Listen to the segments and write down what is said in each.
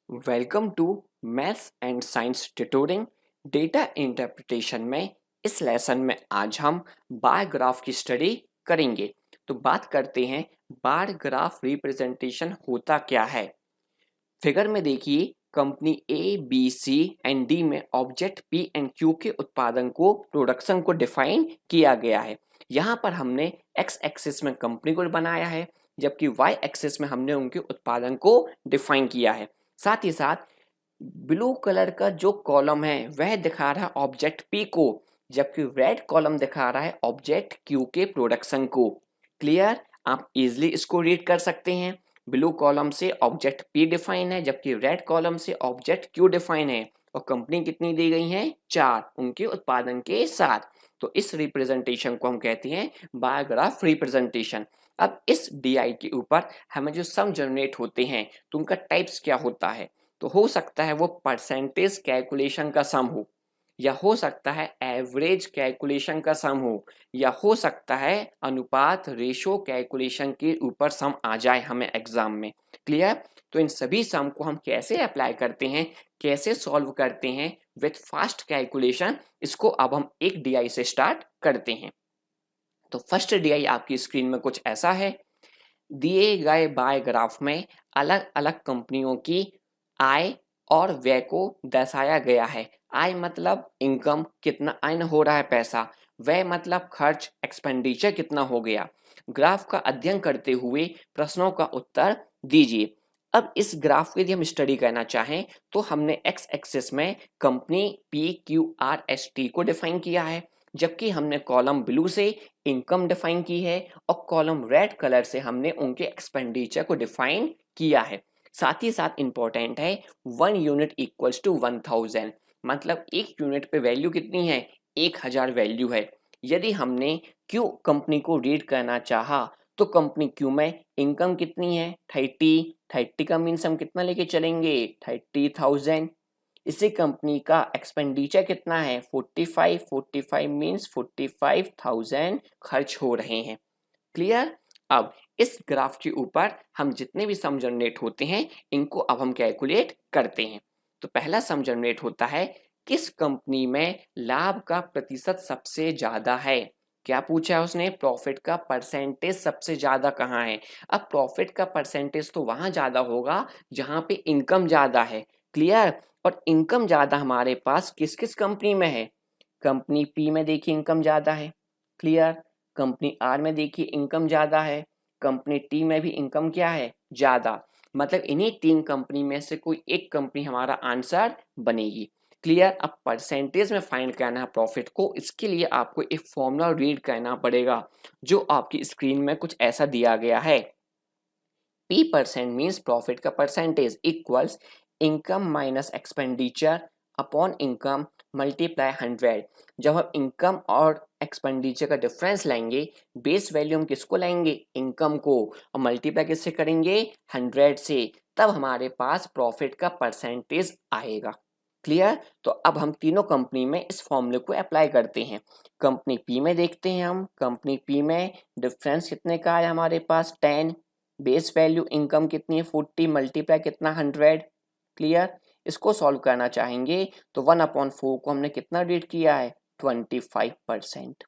Welcome to maths and science tutoring data interpretation में। इस lesson में आज हम बार ग्राफ की स्टडी करेंगे। तो बात करते हैं बार ग्राफ रिप्रेजेंटेशन होता क्या है। फिगर में देखिए, company A B C and D में ऑब्जेक्ट पी एंड क्यू के उत्पादन को प्रोडक्शन को डिफाइन किया गया है। यहाँ पर हमने एक्स एक्सिस में कंपनी को बनाया है, जबकि वाई एक्सिस में हमने उनके उत्पादन को डिफाइन किया है। साथ ही साथ ब्लू कलर का जो कॉलम है वह दिखा रहा है ऑब्जेक्ट पी को, जबकि रेड कॉलम दिखा रहा है ऑब्जेक्ट क्यू के प्रोडक्शन को। क्लियर? आप इजिली इसको रीड कर सकते हैं। ब्लू कॉलम से ऑब्जेक्ट पी डिफाइन है, जबकि रेड कॉलम से ऑब्जेक्ट क्यू डिफाइन है, और कंपनी कितनी दी गई है? 4, उनके उत्पादन के साथ। तो इस रिप्रेजेंटेशन को हम कहते हैं बार ग्राफ रिप्रेजेंटेशन। अब इस DI के ऊपर हमें जो सम जनरेट होते हैं तो उनका टाइप्स क्या होता है। तो हो सकता है वो परसेंटेज कैलकुलेशन का सम हो, या हो सकता है एवरेज कैलकुलेशन का सम हो, या हो सकता है अनुपात रेशो कैलकुलेशन के ऊपर सम आ जाए हमें एग्जाम में। क्लियर? तो इन सभी सम को हम कैसे अप्लाई करते हैं, कैसे सॉल्व करते हैं विथ फास्ट कैलकुलेशन, इसको अब हम एक DI से स्टार्ट करते हैं। तो फर्स्ट DI आपकी स्क्रीन में कुछ ऐसा है। दिए गए बाय ग्राफ में अलग अलग कंपनियों की आय और व्यय को दर्शाया गया है। आय मतलब इनकम, कितना अर्न हो रहा है पैसा। व्यय मतलब खर्च, एक्सपेंडिचर कितना हो गया। ग्राफ का अध्ययन करते हुए प्रश्नों का उत्तर दीजिए। अब इस ग्राफ की यदि हम स्टडी करना चाहें तो हमने एक्स एक्सिस में कंपनी PQRST को डिफाइन किया है, जबकि हमने कॉलम ब्लू से इनकम डिफाइन की है और कॉलम रेड कलर से हमने उनके एक्सपेंडिचर को डिफाइन किया है। साथ ही साथ इंपॉर्टेंट है 1 यूनिट इक्वल्स टू 1000, मतलब एक यूनिट पे वैल्यू कितनी है? 1000 वैल्यू है। यदि हमने क्यू कंपनी को रीड करना चाहा तो कंपनी क्यू में इनकम कितनी है? 30 का मीन्स हम कितना लेके चलेंगे? 30,000। इसी कंपनी का एक्सपेंडिचर कितना है? 45 मीन्स 45,000 खर्च हो रहे हैं। क्लियर? अब इस ग्राफ के ऊपर हम जितने भी सम जनरेट होते हैं इनको अब हम कैलकुलेट करते हैं। तो पहला सम जनरेट होता है, किस कंपनी में लाभ का प्रतिशत सबसे ज्यादा है। क्या पूछा है उसने? प्रॉफिट का परसेंटेज सबसे ज्यादा कहाँ है। अब प्रॉफिट का परसेंटेज तो वहां ज्यादा होगा जहां पे इनकम ज्यादा है। क्लियर? और इनकम ज्यादा हमारे पास किस किस कंपनी में है? कंपनी पी में देखिए इनकम ज्यादा है। क्लियर? कंपनी आर में देखिए इनकम ज्यादा है। कंपनी टी में भी इनकम क्या है? ज्यादा। मतलब इन्हीं 3 कंपनी में से कोई एक कंपनी हमारा आंसर बनेगी। क्लियर? अब परसेंटेज में फाइंड करना है प्रॉफिट को, इसके लिए आपको एक फॉर्मूला रीड करना पड़ेगा जो आपकी स्क्रीन में कुछ ऐसा दिया गया है। P% मीन्स प्रॉफिट का percentage equals income minus expenditure upon income multiply 100। जब हम इनकम और एक्सपेंडिचर का डिफरेंस लेंगे, बेस वैल्यू हम किसको लेंगे? इनकम को, और मल्टीप्लाई किससे करेंगे? 100 से। तब हमारे पास प्रॉफिट का परसेंटेज आएगा। क्लियर? तो अब हम तीनों कंपनी में इस फॉर्मूले को अप्लाई करते हैं। कंपनी पी में देखते हैं हम, कंपनी पी में डिफरेंस कितने का है हमारे पास? 10। बेस वैल्यू इनकम कितनी है? 40 मल्टीप्लाई कितना? 100। क्लियर? इसको सॉल्व करना चाहेंगे तो 1/4 को हमने कितना रीड किया है? 25%।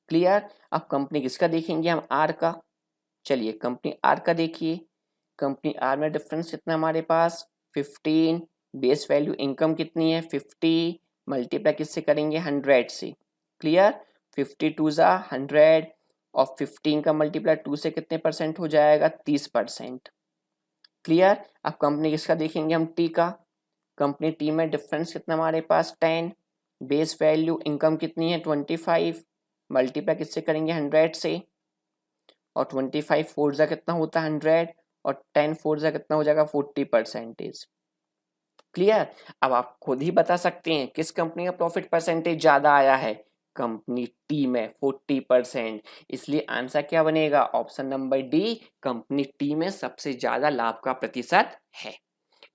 क्लियर? अब कंपनी किसका देखेंगे हम? आर का। चलिए कंपनी आर का देखिए। कंपनी आर में डिफरेंस कितना हमारे पास? 15। बेस वैल्यू इनकम कितनी है? 50 मल्टीप्लाई किससे करेंगे? 100 से। क्लियर? 50 टू ज़ा 100 और 15 का मल्टीप्लाई 2 से कितने परसेंट हो जाएगा? 30%। क्लियर? अब कंपनी किसका देखेंगे हम? टी का। कंपनी टी में डिफरेंस कितना हमारे पास? 10। बेस वैल्यू इनकम कितनी है? 25 मल्टीप्लाई किससे करेंगे? 100 से। और 25 फोर जा कितना होता है? 100 और 10 फोर जा कितना हो जाएगा? 40%। क्लियर? अब आप खुद ही बता सकते हैं किस कंपनी का प्रॉफिट परसेंटेज ज्यादा आया है? कंपनी टी में 40%। इसलिए आंसर क्या बनेगा? Option number D, company T में सबसे ज्यादा लाभ का प्रतिशत है।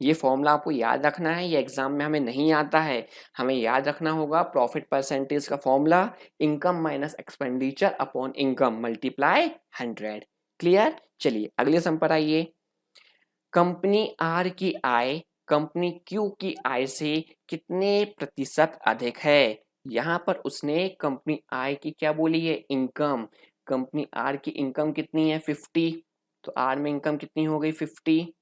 ये फॉर्मूला आपको याद रखना है, ये एग्जाम में हमें नहीं आता है। हमें याद रखना होगा प्रॉफिट परसेंटेज का formula income minus expenditure upon income multiply 100। Clear? चलिए अगले सम पर आइए। कंपनी आर की आय कंपनी क्यू की आय से कितने प्रतिशत अधिक है। यहाँ पर उसने कंपनी आय की क्या बोली है, इनकम। कंपनी आर की इनकम कितनी है 50, तो आर में इनकम कितनी हो गई 50।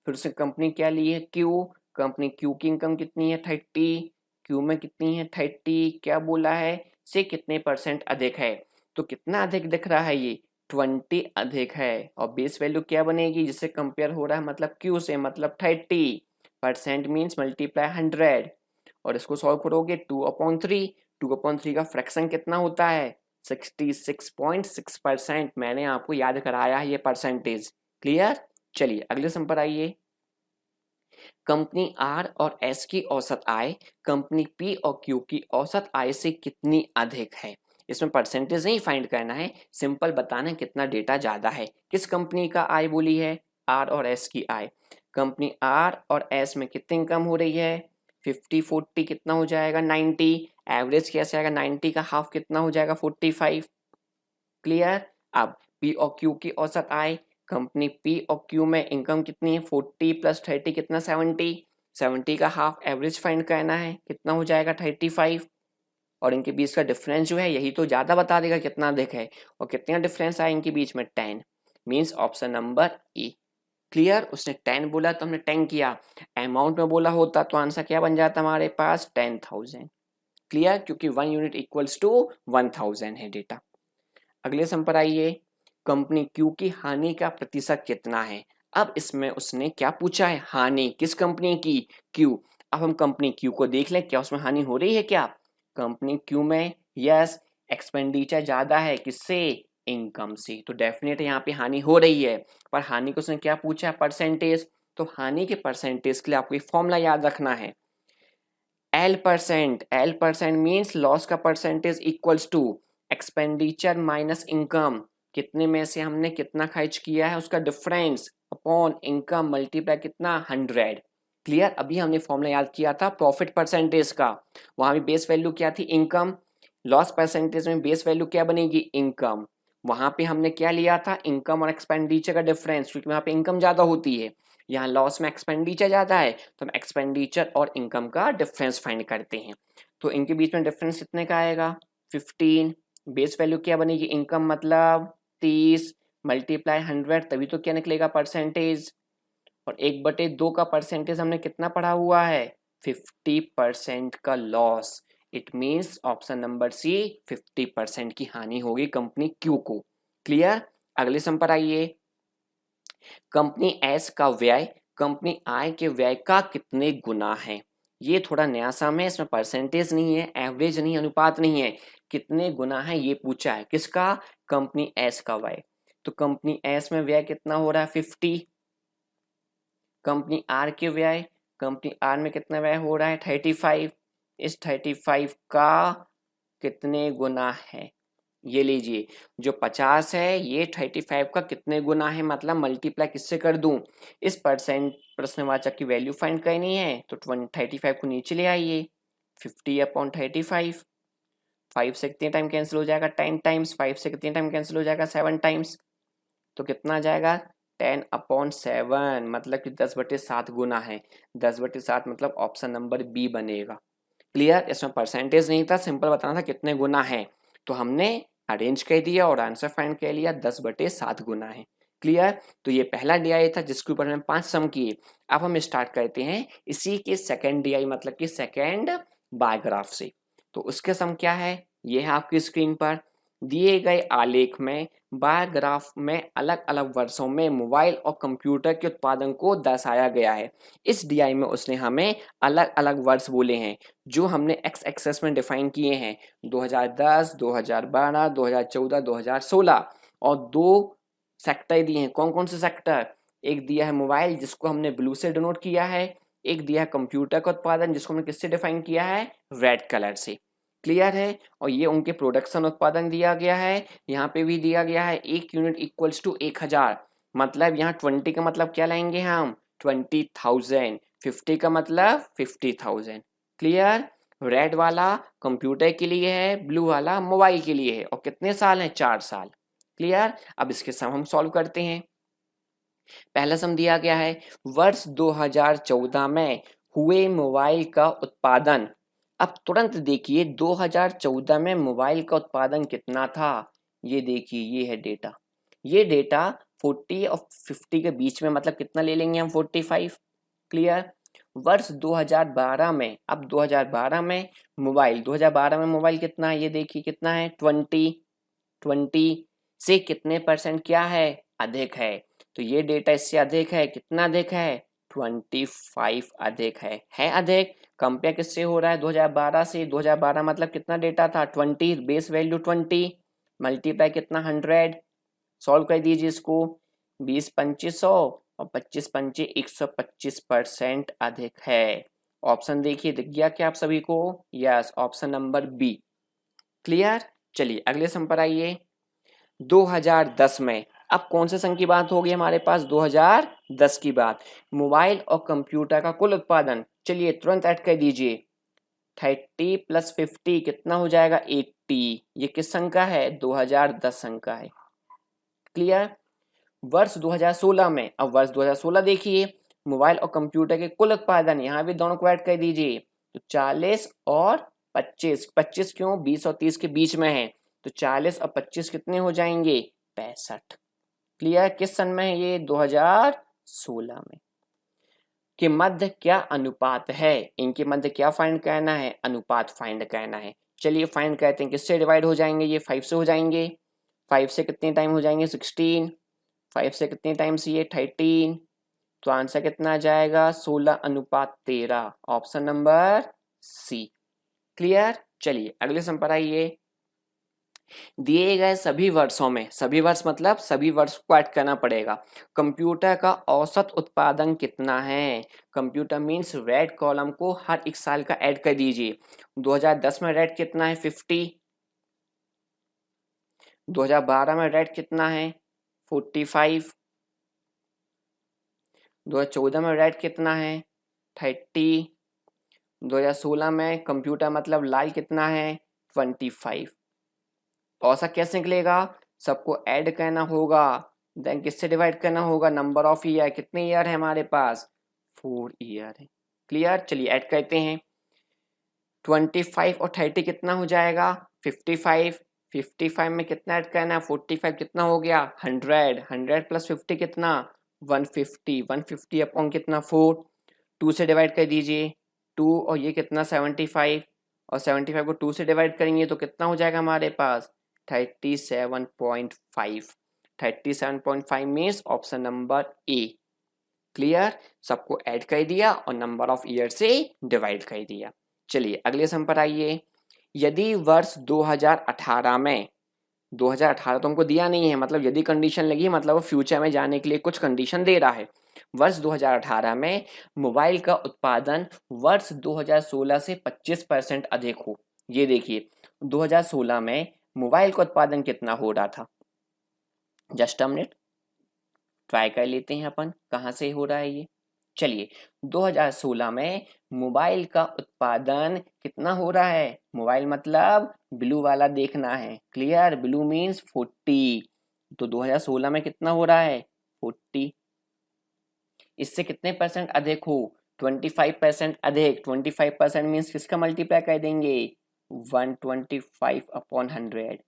फिर उसने कंपनी क्या ली है क्यू, कंपनी क्यू की इनकम कितनी है 30, क्यू में कितनी है 30, क्या बोला है से कितने परसेंट अधिक है। तो कितना अधिक दिख रहा है ये 20 अधिक है। और बेस वैल्यू क्या बनेगी जिससे कंपेयर हो रहा है, मतलब क्यू से, मतलब 30%, मीन्स मल्टीप्लाई 100। और इसको सॉल्व करोगे 2/3, 2/3 का फ्रैक्शन कितना होता है 66.6%। मैंने आपको याद कराया है ये परसेंटेज। क्लियर। चलिए अगले सम पर आइए। कंपनी आर और एस की औसत आय कंपनी पी और क्यू की औसत आय से कितनी अधिक है। इसमें परसेंटेज नहीं फाइंड करना है, सिंपल बताना कितना डेटा ज्यादा है। किस कंपनी का आय बोली है, आर और एस की आय। कंपनी आर और एस में कितनी इनकम हो रही है 50/40 कितना हो जाएगा 90। एवरेज कैसे आएगा 90 का हाफ कितना हो जाएगा 45। क्लियर। अब पी और क्यू की औसत आय, कंपनी पी और क्यू में इनकम कितनी है 40 + 30 कितना 70, 70 का हाफ एवरेज फाइंड करना है कितना हो जाएगा 35। और इनके बीच का डिफरेंस जो है यही तो ज्यादा बता देगा कितना अधिक है। और कितना डिफरेंस आया इनके बीच में 10, means option number A. Clear. उसने 10 बोला तो हमने 10 किया, अमाउंट में बोला होता तो आंसर क्या बन जाता हमारे पास 10,000। क्लियर, क्योंकि 1 यूनिट इक्वल्स टू 1000 है डेटा। अगले सम पर आइए। कंपनी क्यू की हानि का प्रतिशत कितना है। अब इसमें उसने क्या पूछा है, हानि किस कंपनी की, क्यू। अब हम कंपनी क्यू को देख लें, क्या उसमें हानि हो रही है क्या। कंपनी क्यू में यस एक्सपेंडिचर ज्यादा है किससे, इनकम से, तो डेफिनेट यहाँ पे हानि हो रही है। पर हानि को उसने क्या पूछा है, परसेंटेज। तो हानि के परसेंटेज के लिए आपको एक फॉर्मूला याद रखना है, L%। L% मीन्स लॉस का percentage equals to expenditure minus income, कितने में से हमने कितना खर्च किया है उसका डिफरेंस अपॉन इनकम मल्टीप्लाई कितना 100। क्लियर। अभी हमने फॉर्मूला याद किया था प्रॉफिट परसेंटेज का, वहां भी बेस वैल्यू क्या थी इनकम, लॉस परसेंटेज में बेस वैल्यू क्या बनेगी इनकम। वहां पे हमने क्या लिया था इनकम और एक्सपेंडिचर का डिफरेंस, क्योंकि वहां पे इनकम ज्यादा होती है, यहाँ लॉस में एक्सपेंडिचर ज्यादा है, तो हम एक्सपेंडिचर और इनकम का डिफरेंस फाइंड करते हैं। तो इनके बीच में डिफरेंस कितने का आएगा 15। बेस वैल्यू क्या बनेगी इनकम मतलब 30 मल्टीप्लाई 100, तभी तो क्या निकलेगा परसेंटेज। और 1/2 का परसेंटेज हमने कितना पढ़ा हुआ है 50% का loss. It means option number C 50% की हानि होगी कंपनी क्यू को। क्लियर। अगले सम पर आइए। कंपनी एस का व्यय कंपनी आई के व्यय का कितने गुना है। ये थोड़ा नया सम है, इसमें परसेंटेज नहीं है, एवरेज नहीं, अनुपात नहीं है, कितने गुना है ये पूछा है। किसका, कंपनी एस का व्यय। तो कंपनी एस में व्यय कितना हो रहा है 50। कंपनी आर के व्यय, कंपनी आर में कितना व्यय हो रहा है 35। इस 35 का कितने गुना है, ये लीजिए जो 50 है ये 35 का कितने गुना है, मतलब मल्टीप्लाई किससे कर दूं, इस परसेंट प्रश्नवाचक की वैल्यू फाइंड करनी है तो 35 को नीचे ले आइए 50/35। 5 से कितने टाइम कैंसिल हो जाएगा 10 टाइम्स, 5 से कितने टाइम कैंसिल हो जाएगा 7 टाइम्स, तो कितना आ जाएगा 10/7, मतलब कि 10/7 गुना है। 10/7 मतलब ऑप्शन नंबर बी बनेगा। क्लियर। इसमें परसेंटेज नहीं था, सिंपल बताना था कितने गुना है, तो हमने अरेंज कर दिया और आंसर फाइंड कर लिया 10/7 गुना है। क्लियर। तो ये पहला डीआई था जिसके ऊपर हमने 5 सम किए। अब हम स्टार्ट करते हैं इसी के सेकेंड डीआई, मतलब कि सेकेंड बार ग्राफ से। तो उसके सम क्या है, ये है आपकी स्क्रीन पर। दिए गए आलेख में बार ग्राफ में अलग अलग वर्षों में मोबाइल और कंप्यूटर के उत्पादन को दर्शाया गया है। इस डीआई में उसने हमें अलग अलग वर्ष बोले हैं जो हमने एक्स एक्सेस में डिफाइन किए हैं, 2010, 2012, 2014, 2016। और 2 सेक्टर दिए हैं, कौन कौन से सेक्टर, एक दिया है मोबाइल जिसको हमने ब्लू से डिनोट किया है, एक दिया है कंप्यूटर का उत्पादन जिसको हमने किससे डिफाइन किया है रेड कलर से। क्लियर है। और ये उनके प्रोडक्शन उत्पादन दिया गया है, यहाँ पे भी दिया गया है 1 यूनिट इक्वल्स टू 1000, मतलब यहाँ 20 का मतलब क्या लाएंगे हम 20,000, 50 का मतलब 50,000। क्लियर। रेड वाला कंप्यूटर के लिए है, ब्लू वाला मोबाइल के लिए है, और कितने साल हैं 4 साल। क्लियर। अब इसके सम हम सॉल्व करते हैं। पहला सम दिया गया है वर्ष 2014 में हुए मोबाइल का उत्पादन। अब तुरंत देखिए 2014 में मोबाइल का उत्पादन कितना था। ये देखिए ये है डेटा। ये डेटा 40 और 50 के बीच में, मतलब कितना ले लेंगे हम 45। क्लियर। वर्ष 2012 में, अब 2012 में मोबाइल, 2012 में मोबाइल कितना है ये देखिए कितना है 20 से कितने परसेंट क्या है अधिक है। तो ये डेटा इससे अधिक है, कितना अधिक है 25 अधिक है अधिक। कंपेयर किससे हो रहा है 2012 से। 2012 मतलब कितना डेटा था 20, बेस वैल्यू 20 मल्टीप्लाई कितना 100। सॉल्व कर दीजिए इसको। 20 2500 और 25 पंचे 125% अधिक है। ऑप्शन देखिए दिख गया क्या आप सभी को। Yes, option number B. Clear. चलिए अगले सम पर आइए। 2010 में, अब कौन से सन की बात होगी हमारे पास 2010 की बात। मोबाइल और कंप्यूटर का कुल उत्पादन, चलिए तुरंत ऐड कर दीजिए। 30 + 50 कितना हो जाएगा 80। ये किस सन का है 2010 सन का है। क्लियर। वर्ष 2016 में, अब वर्ष 2016 देखिए मोबाइल और कंप्यूटर के कुल उत्पादन, यहाँ भी दोनों को ऐड कर दीजिए। तो 40 और 25, 25 क्यों 20 और 30 के बीच में है, तो 40 और 25 कितने हो जाएंगे 65। क्लियर। किस सन में है ये 2016 में। के मध्य क्या अनुपात है, इनके मध्य क्या फाइंड करना है अनुपात फाइंड करना है। चलिए फाइंड करते हैं। किससे डिवाइड हो जाएंगे ये 5 से हो जाएंगे। 5 से कितने टाइम हो जाएंगे 16। 5 से कितने टाइम्स ये 13। तो आंसर कितना आ जाएगा 16:13। Option number C. क्लियर। चलिए अगले सम पर आइए। दिए गए सभी वर्षों में, सभी वर्ष मतलब सभी वर्ष को ऐड करना पड़ेगा, कंप्यूटर का औसत उत्पादन कितना है। कंप्यूटर मींस रेड कॉलम को हर एक साल का ऐड कर दीजिए। 2010 में रेड कितना है 50। 2012 में रेड कितना है 45। 2014 में रेड कितना है 30। 2016 में कंप्यूटर मतलब लाल कितना है 25। औसत कैसे निकलेगा, सबको ऐड करना होगा, देन किससे डिवाइड करना होगा नंबर ऑफ ईयर। कितने ईयर है हमारे पास 4 ईयर है। क्लियर। चलिए ऐड करते हैं। 25 और 30 कितना हो जाएगा 55। 55 में कितना ऐड करना है 45 कितना हो गया 100। 100 + 50 कितना 150। 150 अपॉन कितना 4। 2 से डिवाइड कर दीजिए 2 और ये कितना 75 और 75 को 2 से डिवाइड करेंगे तो कितना हो जाएगा हमारे पास 37.5। 37.5 means option number A. Clear. सबको ऐड कर दिया और नंबर ऑफ ईयर से डिवाइड कर दिया। चलिए अगले सम पर आइए। यदि वर्ष 2018 में, 2018 तो हमको दिया नहीं है, मतलब यदि कंडीशन लगी मतलब वो फ्यूचर में जाने के लिए कुछ कंडीशन दे रहा है। वर्ष 2018 में मोबाइल का उत्पादन वर्ष 2016 से 25% अधिक हो। ये देखिए 2016 में मोबाइल का उत्पादन कितना हो रहा था। जस्ट अ मिनट ट्राई कर लेते हैं अपन कहाँ से हो रहा है ये। चलिए 2016 में मोबाइल का उत्पादन कितना हो रहा है, मोबाइल मतलब ब्लू वाला देखना है। क्लियर। Blue means 40। तो 2016 में कितना हो रहा है 40। इससे कितने परसेंट अधिक हो 25% अधिक। 25% मीन्स किसका मल्टीप्लाई कर देंगे 125/100।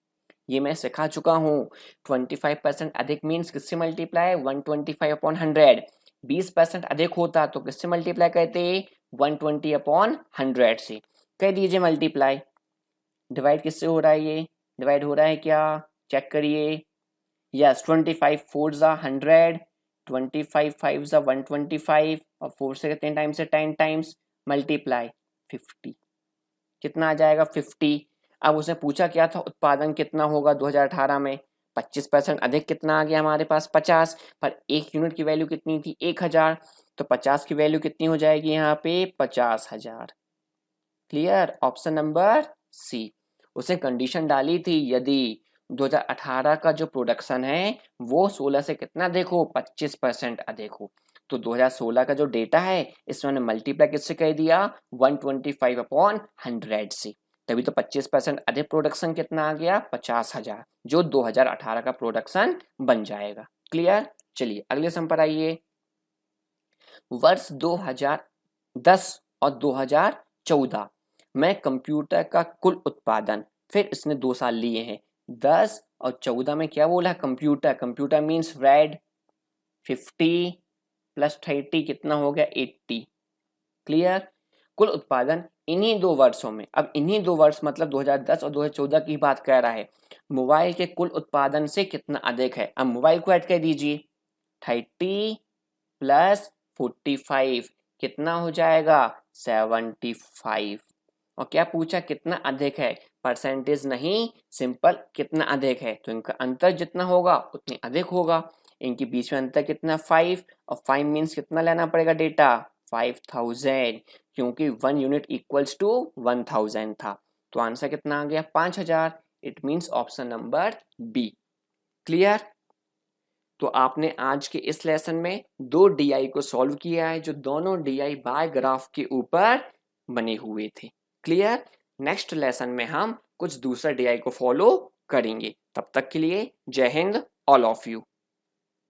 ये मैं सिखा चुका हूँ। 25% अधिक मीन्स किससे मल्टीप्लाई 125/100। 20% अधिक होता तो किससे मल्टीप्लाई करते 120/100 से। कर दीजिए मल्टीप्लाई। डिवाइड किससे हो रहा है ये, डिवाइड हो रहा है क्या चेक करिए। यस 25 4 ज़ा 100, 25 5 ज़ा 125 और 4 से कितने टाइम्स से 10 टाइम्स मल्टीप्लाई 50। कितना आ जाएगा 50। अब उसने पूछा क्या था उत्पादन कितना होगा 2018 में। 25% अधिक कितना आ गया हमारे पास 50, पर एक यूनिट की वैल्यू कितनी थी 1000। तो 50 की वैल्यू कितनी हो जाएगी यहाँ पे 50,000। क्लियर। Option number C. उसने कंडीशन डाली थी यदि 2018 का जो प्रोडक्शन है वो 16 से कितना अधिक हो 25% अधिक हो। तो 2016 का जो डेटा है इसमें मैंने मल्टीप्लाई किससे कर दिया 125/100 से। तभी तो 25% अधिक प्रोडक्शन कितना आ गया 50,000, जो 2018 का प्रोडक्शन बन जाएगा। क्लियर। चलिए अगले सम पर आइए। वर्ष 2010 और 2014 में कंप्यूटर का कुल उत्पादन, फिर इसने 2 साल लिए हैं, 10 और 14 में क्या बोला? Computer, computer means red, 50 plus 30 कितना हो गया? 80। क्लियर? कुल उत्पादन इन्हीं 2 वर्षों में, अब इन्हीं 2 वर्ष मतलब 2010 और 2014 की बात कर रहा है, मोबाइल के कुल उत्पादन से कितना अधिक है? अब मोबाइल को ऐड कर दीजिए, 30 प्लस 45 कितना हो जाएगा? 75। और क्या पूछा? कितना अधिक है, परसेंटेज नहीं, सिंपल कितना अधिक है, तो इनका अंतर जितना होगा उतनी अधिक होगा। इनके बीच में अंतर कितना? 5, और 5 मीन्स कितना लेना पड़ेगा डेटा? 5000, क्योंकि 1 यूनिट इक्वल्स टू 1000 था, तो आंसर कितना आ गया? 5000। It means option number B. Clear? तो आपने आज के इस लेसन में 2 DI को सॉल्व किया है, जो दोनों DI बाय ग्राफ के ऊपर बने हुए थे। क्लियर? नेक्स्ट लेसन में हम कुछ दूसरा DI को फॉलो करेंगे। तब तक के लिए जय हिंद ऑल ऑफ यू।